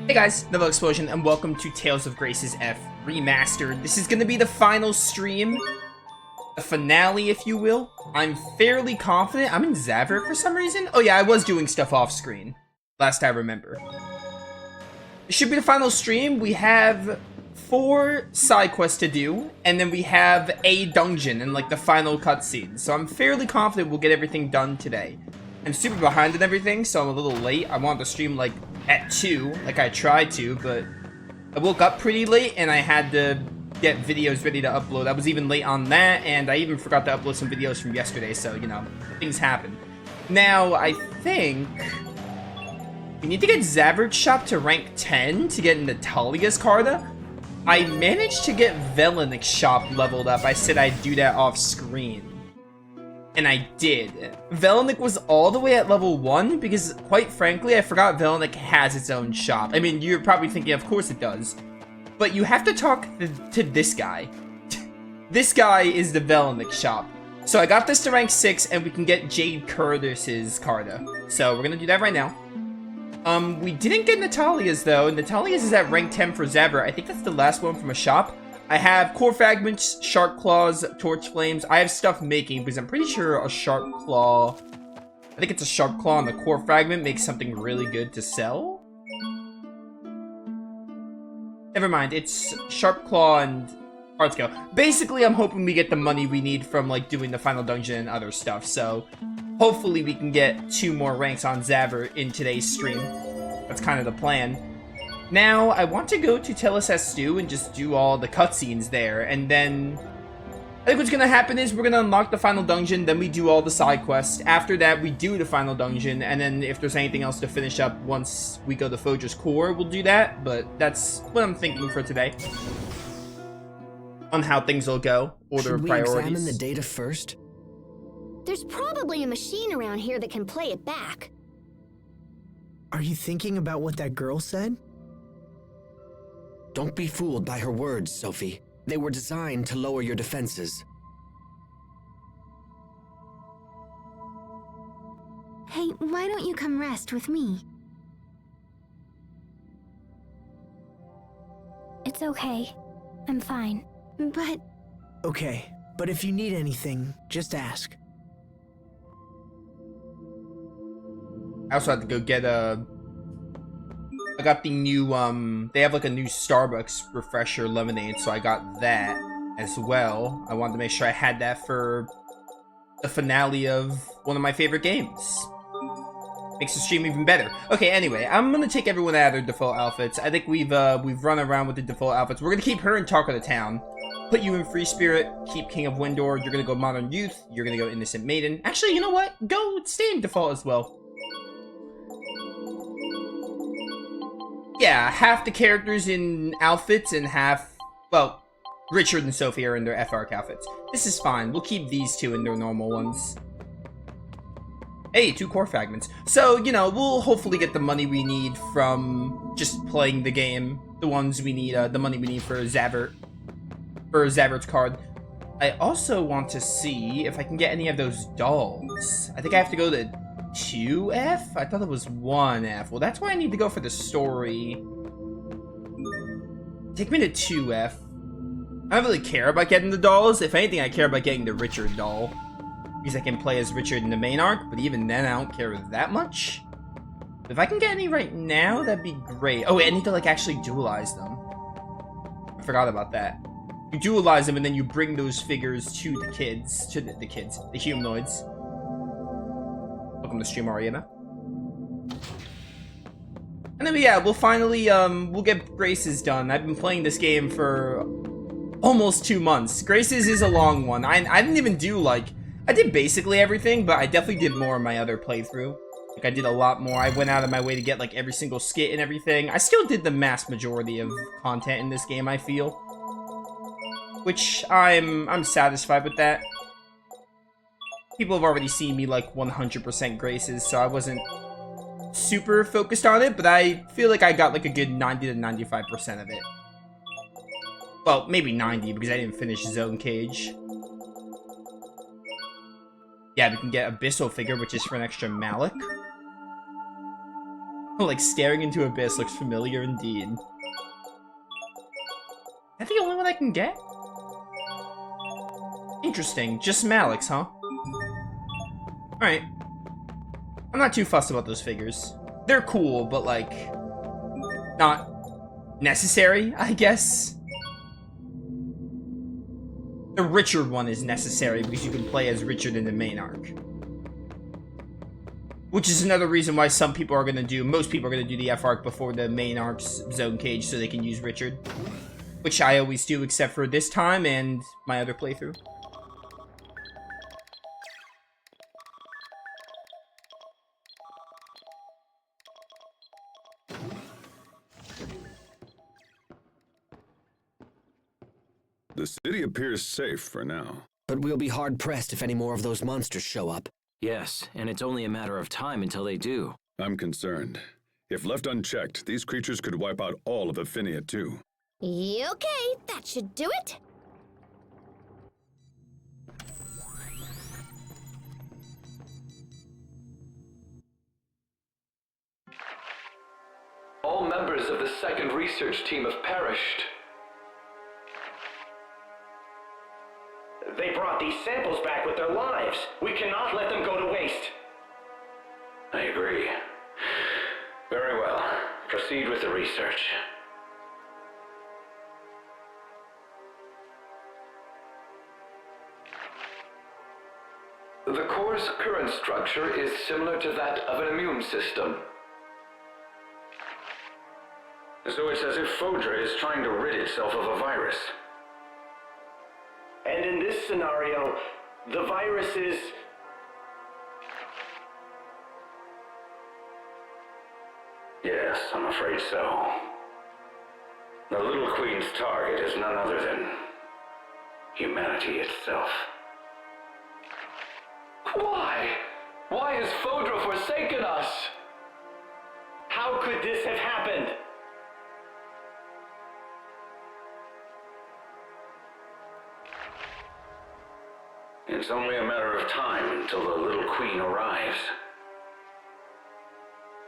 Hey guys, Novaexplosion, and welcome to Tales of Graces F Remastered. This is going to be the final stream, the finale, if you will. I'm fairly confident. I'm in Zavert for some reason. Oh yeah, I was doing stuff off screen, last I remember. It should be the final stream. We have 4 side quests to do, and then we have a dungeon and like the final cutscene. So I'm fairly confident we'll get everything done today. I'm super behind on everything, so I'm a little late. I wanted to stream like at 2, like I tried to, but I woke up pretty late and I had to get videos ready to upload. I was even late on that, and I even forgot to upload some videos from yesterday, so, you know, things happen. Now, I think we need to get Zavert's shop to rank 10 to get Natalia's Carta. I managed to get Velenik's shop leveled up. I said I'd do that off screen. And I did. Velenik was all the way at level 1 because, quite frankly, I forgot Velenik has its own shop. I mean, you're probably thinking, of course it does. But you have to talk to this guy. This guy is the Velenik shop. So I got this to rank 6, and we can get Jade Curtis's Carta. So we're gonna do that right now. We didn't get Natalia's, though. Natalia's is at rank 10 for Zavert. I think that's the last one from a shop. I have core fragments, shark claws, torch flames. I have stuff making because I'm pretty sure a sharp claw, I think it's a sharp claw and the core fragment makes something really good to sell. Never mind, it's sharp claw and hard scale. Basically, I'm hoping we get the money we need from like doing the final dungeon and other stuff. So hopefully we can get 2 more ranks on Zavert in today's stream. That's kind of the plan. Now, I want to go to Telesestew and just do all the cutscenes there, and then I think what's going to happen is we're going to unlock the final dungeon, then we do all the side quests. After that, we do the final dungeon, and then if there's anything else to finish up once we go to Foja's core, we'll do that, but that's what I'm thinking for today. On how things will go, order of priorities. Should we examine the data first? There's probably a machine around here that can play it back. Are you thinking about what that girl said? Don't be fooled by her words, Sophie. They were designed to lower your defenses. Hey, why don't you come rest with me? It's okay. I'm fine. But... Okay, but if you need anything, just ask. I also had to go get a... I got the new, they have like a new Starbucks refresher lemonade, so I got that as well. I wanted to make sure I had that for the finale of one of my favorite games. Makes the stream even better. Okay, anyway, I'm gonna take everyone out of their default outfits. I think we've run around with the default outfits. We're gonna keep her in Talk of the Town. Put you in Free Spirit, keep King of Windor, you're gonna go Modern Youth, you're gonna go Innocent Maiden. Actually, you know what? Go stay in default as well. Yeah, half the characters in outfits and half, well, Richard and Sophie are in their F-Arc outfits. This is fine. We'll keep these 2 in their normal ones. Hey, 2 core fragments. So, you know, we'll hopefully get the money we need from just playing the game. The ones we need, the money we need for Zavert. For Zavert's card. I also want to see if I can get any of those dolls. I think I have to go to 2F? I thought it was 1F. Well, that's why I need to go for the story. Take me to 2F. I don't really care about getting the dolls. If anything, I care about getting the Richard doll. Because I can play as Richard in the main arc, but even then, I don't care that much. If I can get any right now, that'd be great. Oh, wait, I need to, like, actually dualize them. I forgot about that. You dualize them, and then you bring those figures to the kids. To the kids. The humanoids. Welcome to stream, Ariana. And then, yeah, we'll finally, we'll get Graces done. I've been playing this game for almost 2 months. Graces is a long one. I didn't even do, like, I did basically everything, but I definitely did more in my other playthrough. Like, I did a lot more. I went out of my way to get, like, every single skit and everything. I still did the mass majority of content in this game, I feel. Which, I'm satisfied with that. People have already seen me like 100% Graces, so I wasn't super focused on it, but I feel like I got like a good 90 to 95% of it. Well, maybe 90 because I didn't finish Zone Cage. Yeah, we can get Abyssal figure, which is for an extra Malik. Like, staring into abyss looks familiar indeed. Is that the only one I can get? Interesting. Just some Alex, huh? Alright. I'm not too fussed about those figures. They're cool, but, like, not necessary, I guess. The Richard one is necessary because you can play as Richard in the main arc. Which is another reason why some people are gonna do, most people are gonna do the F arc before the main arc's zone cage so they can use Richard. Which I always do, except for this time and my other playthrough. The city appears safe for now. But we'll be hard-pressed if any more of those monsters show up. Yes, and it's only a matter of time until they do. I'm concerned. If left unchecked, these creatures could wipe out all of Affinia too. Okay, that should do it. All members of the second research team have perished. They brought these samples back with their lives. We cannot let them go to waste. I agree. Very well. Proceed with the research. The core's current structure is similar to that of an immune system. So it's as if Fodra is trying to rid itself of a virus. And in this scenario, the virus is... Yes, I'm afraid so. The Little Queen's target is none other than humanity itself. Why? Why has Fodra forsaken us? How could this have happened? It's only a matter of time until the Little Queen arrives.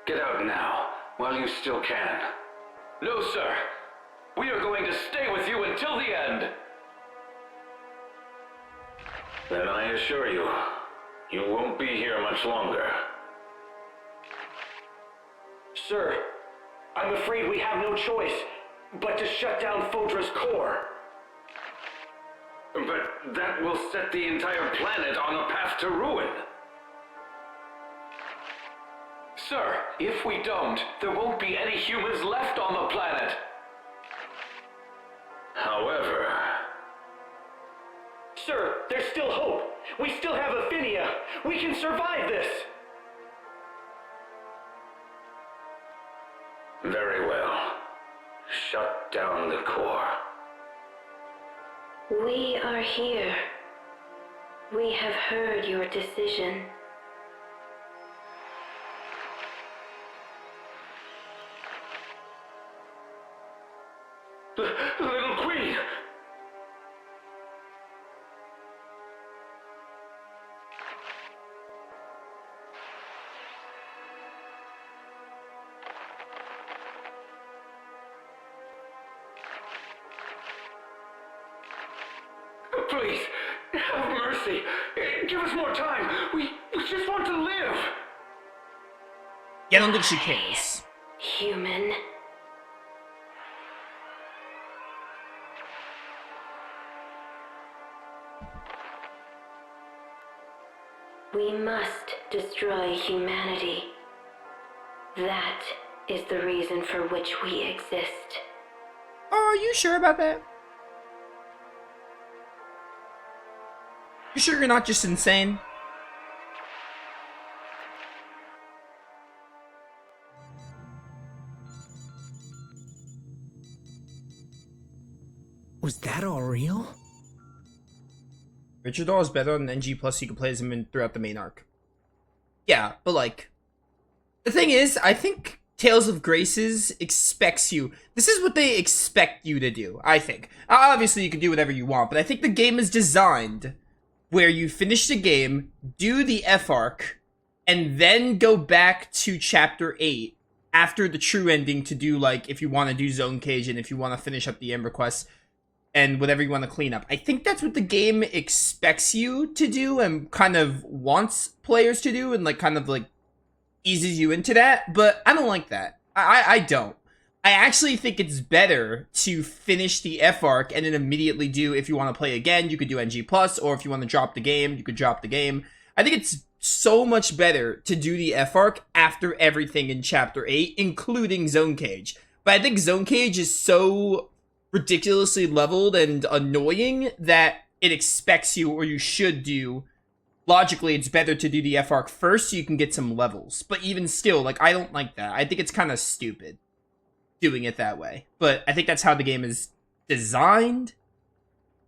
Get out now, while you still can. No, sir. We are going to stay with you until the end. Then I assure you, you won't be here much longer. Sir, I'm afraid we have no choice but to shut down Fodra's core. But that will set the entire planet on a path to ruin. Sir, if we don't, there won't be any humans left on the planet. However... Sir, there's still hope. We still have Affinia. We can survive this. Very well. Shut down the core. We are here. We have heard your decision. Little Queen! Please, have mercy. Give us more time. We just want to live. Yeah, I don't think she cares. Human. We must destroy humanity. That is the reason for which we exist. Oh, are you sure about that? You sure you're not just insane? Was that all real? Richard Doll is better on NG+, you can play as him throughout the main arc. Yeah, but like... The thing is, I think Tales of Graces expects you... This is what they expect you to do, I think. Obviously, you can do whatever you want, but I think the game is designed where you finish the game, do the F arc, and then go back to Chapter 8 after the true ending to do, like, if you want to do Zone Cage and if you want to finish up the Ember Quest and whatever you want to clean up. I think that's what the game expects you to do and kind of wants players to do and, like, kind of, like, eases you into that. But I don't like that. I don't. I actually think it's better to finish the F arc and then immediately do, if you want to play again, you could do NG+, or if you want to drop the game, you could drop the game. I think it's so much better to do the F arc after everything in Chapter 8, including Zone Cage. But I think Zone Cage is so ridiculously leveled and annoying that it expects you, or you should do. Logically, it's better to do the F arc first so you can get some levels. But even still, like, I don't like that. I think it's kind of stupid doing it that way. But I think that's how the game is designed,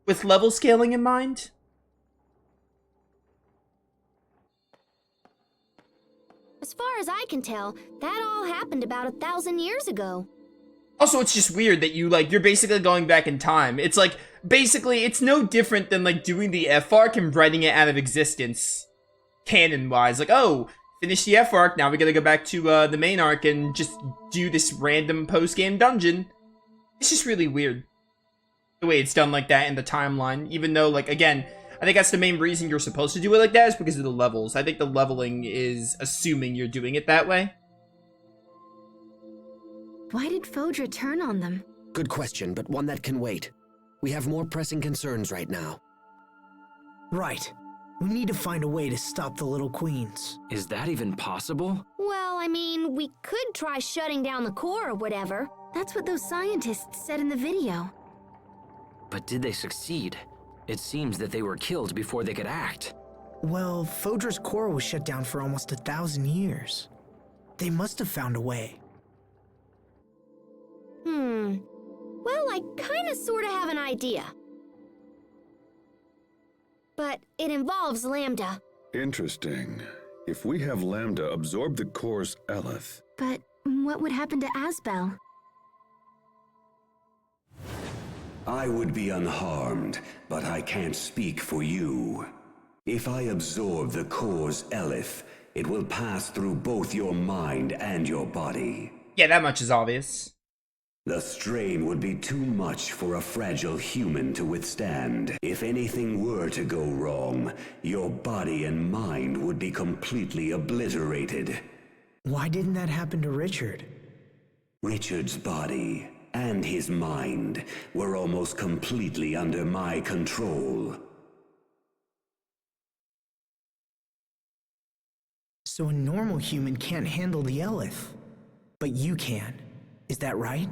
with level scaling in mind. As far as I can tell, that all happened about 1,000 years ago. Also, it's just weird that you're basically going back in time. It's like, basically, it's no different than, like, doing the F arc and writing it out of existence, canon-wise. Like, oh, finish the F arc, now we gotta go back to the main arc and just do this random post-game dungeon. It's just really weird, the way it's done like that in the timeline. Even though, like, again, I think that's the main reason you're supposed to do it like that, is because of the levels. I think the leveling is assuming you're doing it that way. Why did Fodra turn on them? Good question, but one that can wait. We have more pressing concerns right now. Right. We need to find a way to stop the Little Queens. Is that even possible? Well, I mean, we could try shutting down the core or whatever. That's what those scientists said in the video. But did they succeed? It seems that they were killed before they could act. Well, Fodra's core was shut down for almost 1,000 years. They must have found a way. Well, I kinda sorta have an idea. But it involves Lambda. Interesting. If we have Lambda absorb the core's Eleth. But what would happen to Asbel? I would be unharmed, but I can't speak for you. If I absorb the core's Eleth, it will pass through both your mind and your body. Yeah, that much is obvious. The strain would be too much for a fragile human to withstand. If anything were to go wrong, your body and mind would be completely obliterated. Why didn't that happen to Richard? Richard's body and his mind were almost completely under my control. So a normal human can't handle the Eleth, but you can. Is that right?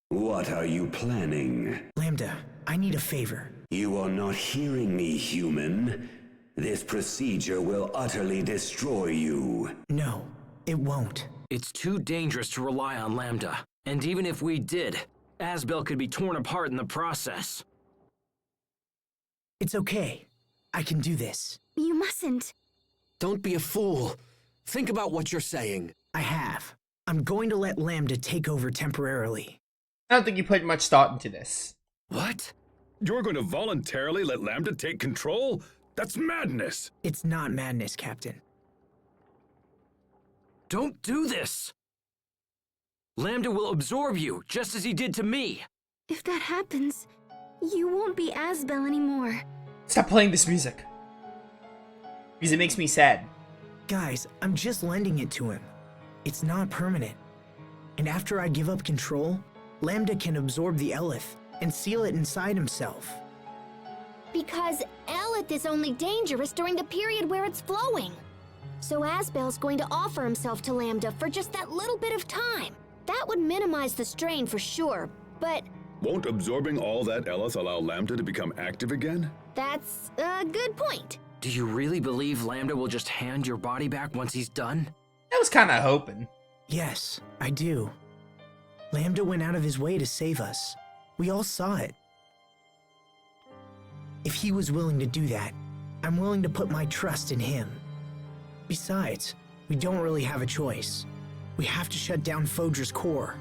What are you planning? Lambda, I need a favor. You are not hearing me, human. This procedure will utterly destroy you. No, it won't. It's too dangerous to rely on Lambda. And even if we did, Asbel could be torn apart in the process. It's okay. I can do this. You mustn't. Don't be a fool. Think about what you're saying. I have. I'm going to let Lambda take over temporarily. I don't think you put much thought into this. What? You're going to voluntarily let Lambda take control? That's madness! It's not madness, Captain. Don't do this! Lambda will absorb you, just as he did to me. If that happens, you won't be Asbel anymore. Stop playing this music. Because it makes me sad. Guys, I'm just lending it to him. It's not permanent. And after I give up control, Lambda can absorb the Eleth and seal it inside himself. Because Eleth is only dangerous during the period where it's flowing. So Asbel's going to offer himself to Lambda for just that little bit of time. That would minimize the strain for sure, but... Won't absorbing all that Eleth allow Lambda to become active again? That's a good point. Do you really believe Lambda will just hand your body back once he's done? I was kind of hoping. Yes, I do. Lambda went out of his way to save us. We all saw it. If he was willing to do that, I'm willing to put my trust in him. Besides, we don't really have a choice. We have to shut down Fodra's core.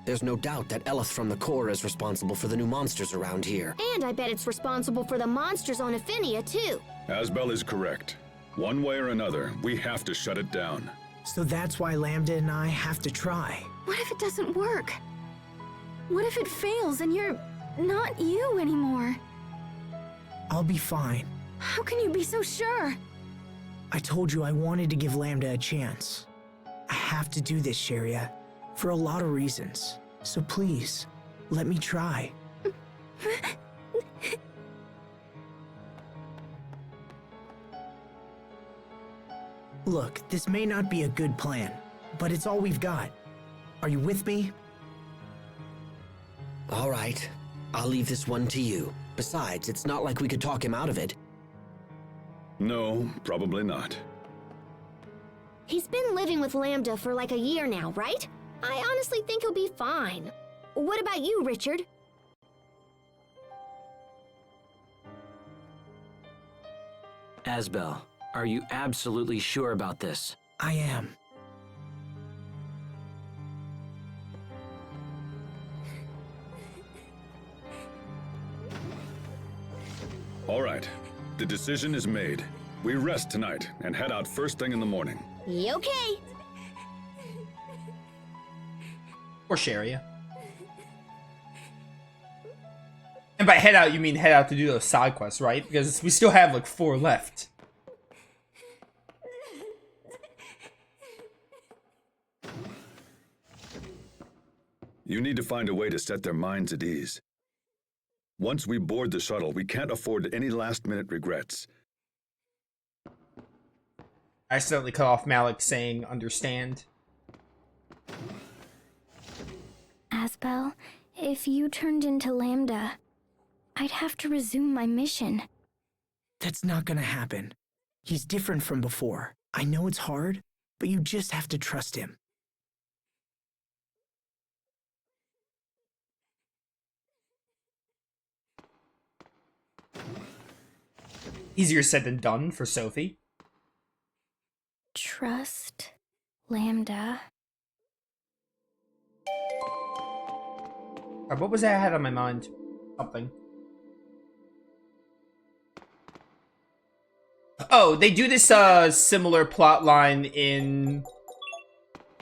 There's no doubt that Eleth from the core is responsible for the new monsters around here. And I bet it's responsible for the monsters on Affinia, too. Asbel is correct. One way or another, we have to shut it down. So that's why Lambda and I have to try. What if it doesn't work? What if it fails and you're not you anymore? I'll be fine. How can you be so sure? I told you I wanted to give Lambda a chance. I have to do this, Sharia, for a lot of reasons. So please, let me try. Look, this may not be a good plan, but it's all we've got. Are you with me? All right. I'll leave this one to you. Besides, it's not like we could talk him out of it. No, probably not. He's been living with Lambda for like a year now, right? I honestly think he'll be fine. What about you, Richard? Asbel, are you absolutely sure about this? I am. All right. The decision is made. We rest tonight and head out first thing in the morning. Okay. Or Sharia. And by head out, you mean head out to do those side quests, right? Because we still have like 4 left. You need to find a way to set their minds at ease. Once we board the shuttle, we can't afford any last-minute regrets. I accidentally cut off Malik saying understand. Asbel, if you turned into Lambda, I'd have to resume my mission. That's not gonna happen. He's different from before. I know it's hard, but you just have to trust him. Easier said than done for Sophie. Trust Lambda. What was that I had on my mind? Something. Oh, they do this similar plot line in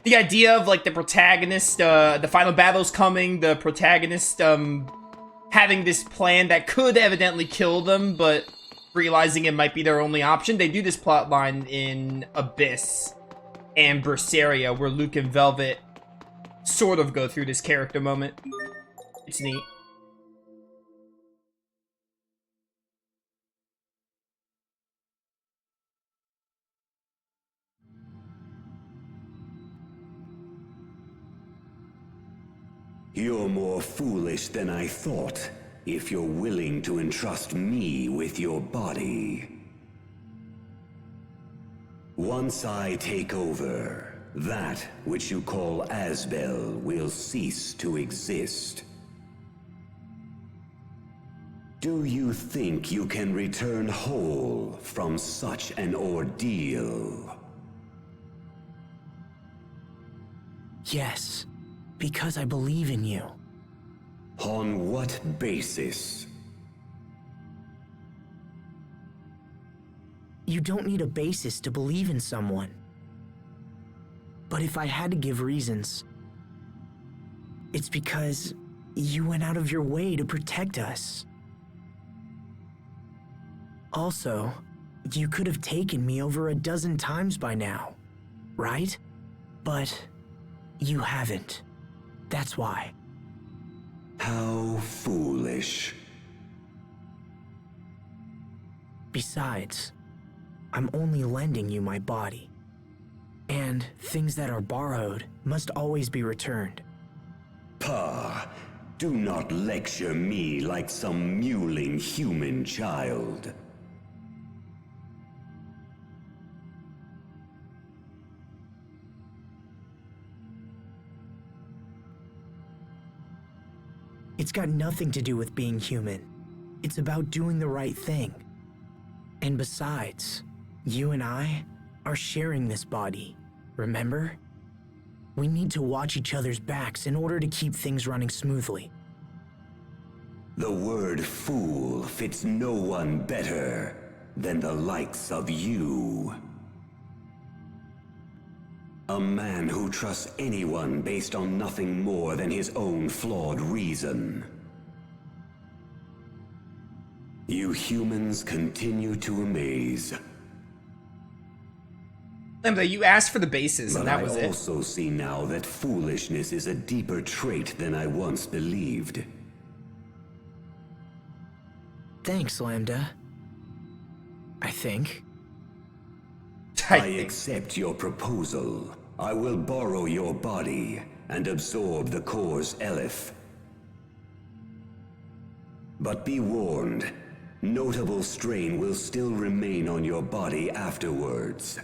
the idea of like the protagonist, the final battle's coming, the protagonist having this plan that could evidently kill them, but realizing it might be their only option. They do this plot line in Abyss and Berseria, where Luke and Velvet sort of go through this character moment. It's neat. You're more foolish than I thought, if you're willing to entrust me with your body. Once I take over, that which you call Asbel will cease to exist. Do you think you can return whole from such an ordeal? Yes, because I believe in you. On what basis? You don't need a basis to believe in someone. But if I had to give reasons, it's because you went out of your way to protect us. Also, you could have taken me over a dozen times by now, right? But you haven't. That's why. How foolish. Besides, I'm only lending you my body. And things that are borrowed must always be returned. Pah, do not lecture me like some mewling human child. It's got nothing to do with being human. It's about doing the right thing. And besides, you and I are sharing this body, remember? We need to watch each other's backs in order to keep things running smoothly. The word fool fits no one better than the likes of you. A man who trusts anyone based on nothing more than his own flawed reason. You humans continue to amaze. Lambda, you asked for the bases, and that was But I it. also see now that foolishness is a deeper trait than I once believed. Thanks, Lambda. I think. I accept your proposal. I will borrow your body and absorb the core's Elif. But be warned, notable strain will still remain on your body afterwards.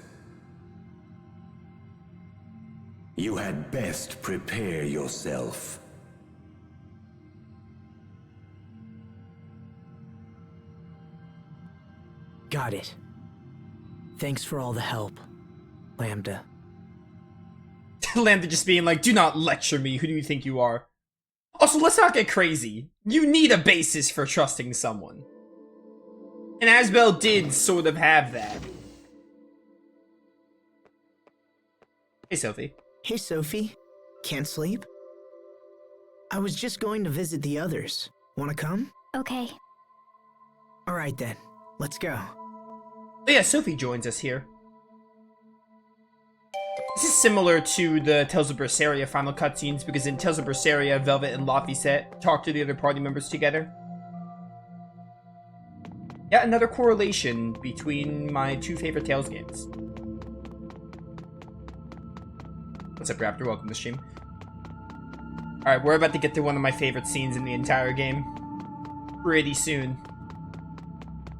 You had best prepare yourself. Got it. Thanks for all the help, Lambda. Lambda just being like, do not lecture me, who do you think you are? Also, let's not get crazy. You need a basis for trusting someone. And Asbel did sort of have that. Hey, Sophie. Hey, Sophie. Can't sleep? I was just going to visit the others. Wanna come? Okay. Alright then, let's go. Oh yeah, Sophie joins us here. This is similar to the Tales of Berseria final cutscenes, because in Tales of Berseria, Velvet and Laphicet talk to the other party members together. Yeah, another correlation between my two favorite Tales games. What's up, Raptor? Welcome to the stream. Alright, we're about to get to one of my favorite scenes in the entire game. Pretty soon.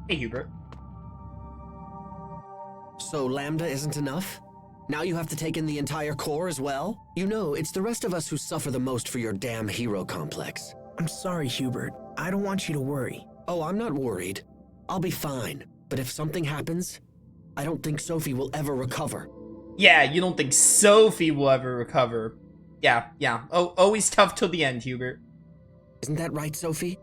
Hey, Hubert. So Lambda isn't enough? Now you have to take in the entire core as well? You know, it's the rest of us who suffer the most for your damn hero complex. I'm sorry, Hubert. I don't want you to worry. Oh, I'm not worried. I'll be fine. But if something happens, I don't think Sophie will ever recover. Yeah, you don't think Sophie will ever recover. Yeah. Oh, always tough till the end, Hubert. Isn't that right, Sophie?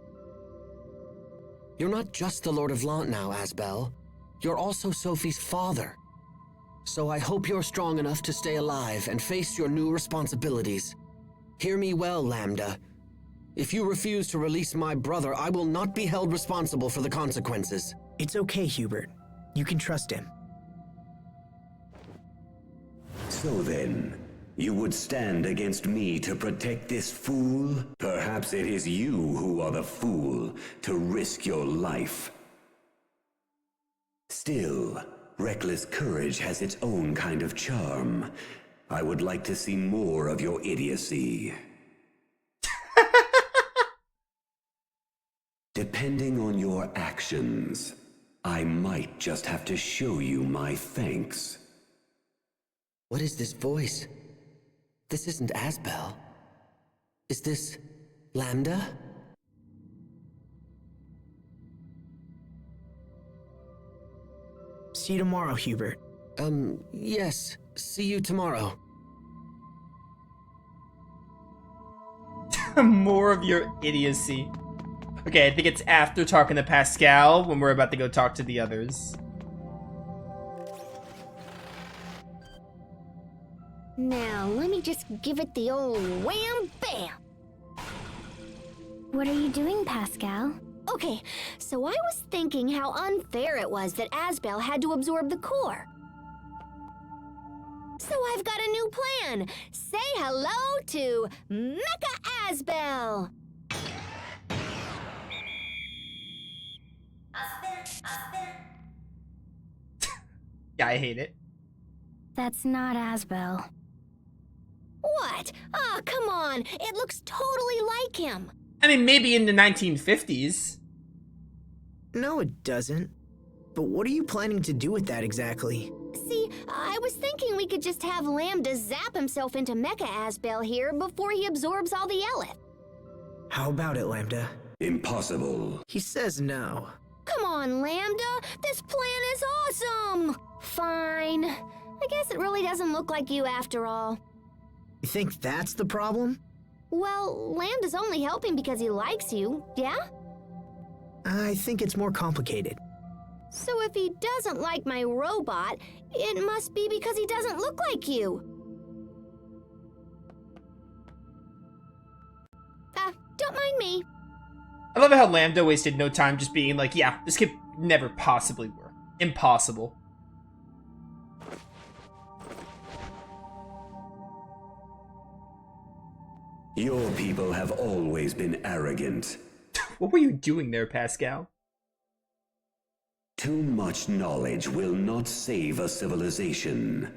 You're not just the Lord of Lant now, Asbel. You're also Sophie's father. So I hope you're strong enough to stay alive and face your new responsibilities. Hear me well, Lambda. If you refuse to release my brother, I will not be held responsible for the consequences. It's okay, Hubert. You can trust him. So then, you would stand against me to protect this fool? Perhaps it is you who are the fool to risk your life. Still, reckless courage has its own kind of charm. I would like to see more of your idiocy. Depending on your actions, I might just have to show you my thanks. What is this voice? This isn't Asbel. Is this Lambda? See you tomorrow, Hubert. Yes. See you tomorrow. More of your idiocy. Okay, I think it's after talking to Pascal when we're about to go talk to the others. Now, let me just give it the old wham bam. What are you doing, Pascal? Okay, so I was thinking how unfair it was that Asbel had to absorb the core. So I've got a new plan. Say hello to Mecha Asbel. Yeah, I hate it. That's not Asbel. What? Ah, come on. It looks totally like him. I mean, maybe in the 1950s. No, it doesn't. But what are you planning to do with that exactly? See, I was thinking we could just have Lambda zap himself into Mecha Asbel here before he absorbs all the Elif. How about it, Lambda? Impossible. He says no. Come on, Lambda. This plan is awesome. Fine. I guess it really doesn't look like you after all. You think that's the problem? Well, Lambda's only helping because he likes you, yeah? I think it's more complicated. So if he doesn't like my robot, it must be because he doesn't look like you. Don't mind me. I love how Lambda wasted no time just being like, yeah, this could never possibly work. Impossible. Your people have always been arrogant. What were you doing there, Pascal? Too much knowledge will not save a civilization.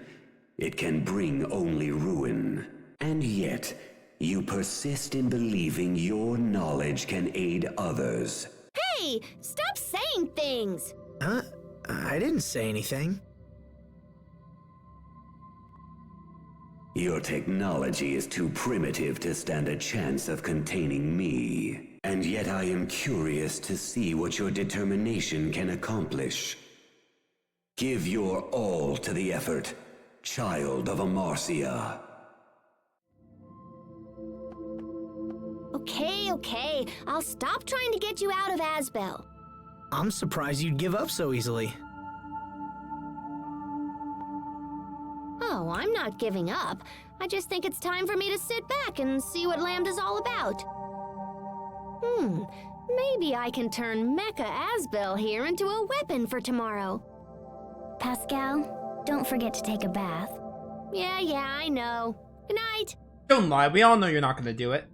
It can bring only ruin. And yet, you persist in believing your knowledge can aid others. Hey, stop saying things. Huh? I didn't say anything. Your technology is too primitive to stand a chance of containing me. And yet I am curious to see what your determination can accomplish. Give your all to the effort, child of Amarcia. Okay. I'll stop trying to get you out of Asbel. I'm surprised you'd give up so easily. Oh, I'm not giving up. I just think it's time for me to sit back and see what Lambda's all about. Maybe I can turn Mecha Asbel here into a weapon for tomorrow. Pascal, don't forget to take a bath. Yeah, I know. Good night. Don't lie, we all know you're not gonna do it.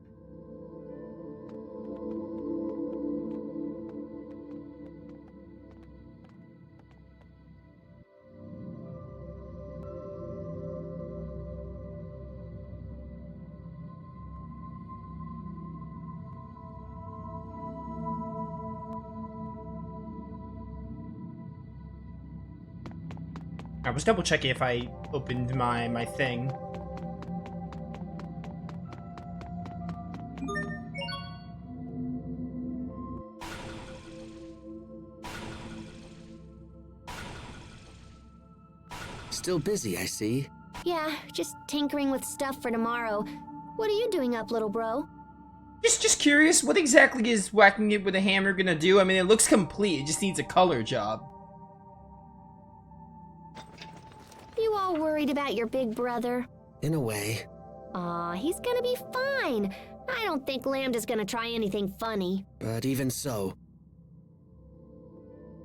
I was double checking if I opened my thing. Still busy, I see. Yeah, just tinkering with stuff for tomorrow. What are you doing up, little bro? Just curious, what exactly is whacking it with a hammer gonna do? I mean, it looks complete, it just needs a color job. You all worried about your big brother? In a way. Aw, he's gonna be fine. I don't think Lambda's gonna try anything funny. But even so.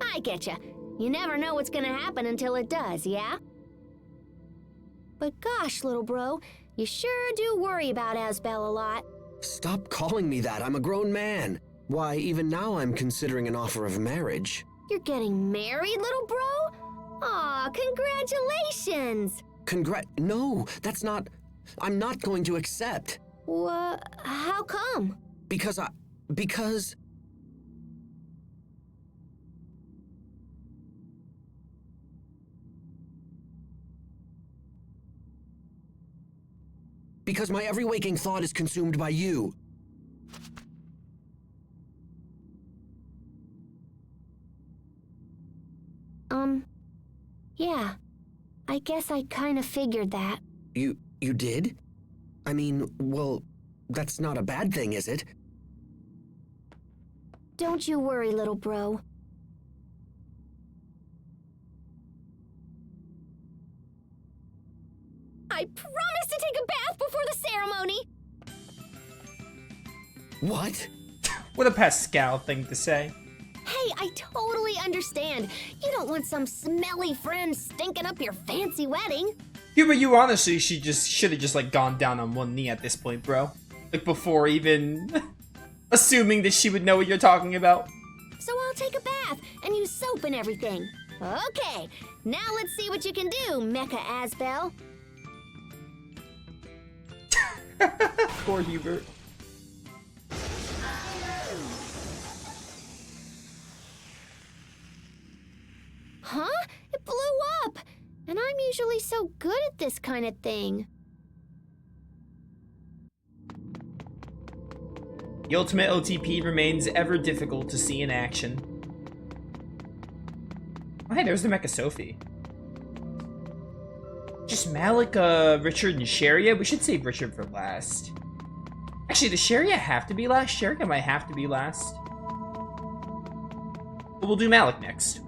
I getcha. You never know what's gonna happen until it does, yeah? But gosh, little bro, you sure do worry about Asbel a lot. Stop calling me that, I'm a grown man. Why, even now I'm considering an offer of marriage. You're getting married, little bro? Aw, congratulations! No, that's not... I'm not going to accept. How come? Because my every waking thought is consumed by you. Yeah. I guess I kinda figured that. You did? I mean, well, that's not a bad thing, is it? Don't you worry, little bro. I promise to take a bath before the ceremony! What? What a Pascal thing to say. Hey, I totally understand. You don't want some smelly friend stinking up your fancy wedding. Yeah, but you honestly should have just like gone down on one knee at this point, bro. Like before even assuming that she would know what you're talking about. So I'll take a bath and use soap and everything. Okay, now let's see what you can do, Mecha Asbel. Poor Hubert. Huh? It blew up! And I'm usually so good at this kind of thing. The ultimate OTP remains ever difficult to see in action. Oh, hey, there's the Mecha Sophie. Just Malik, Richard, and Sharia? We should save Richard for last. Actually, does Sharia have to be last? Sharia might have to be last. But we'll do Malik next.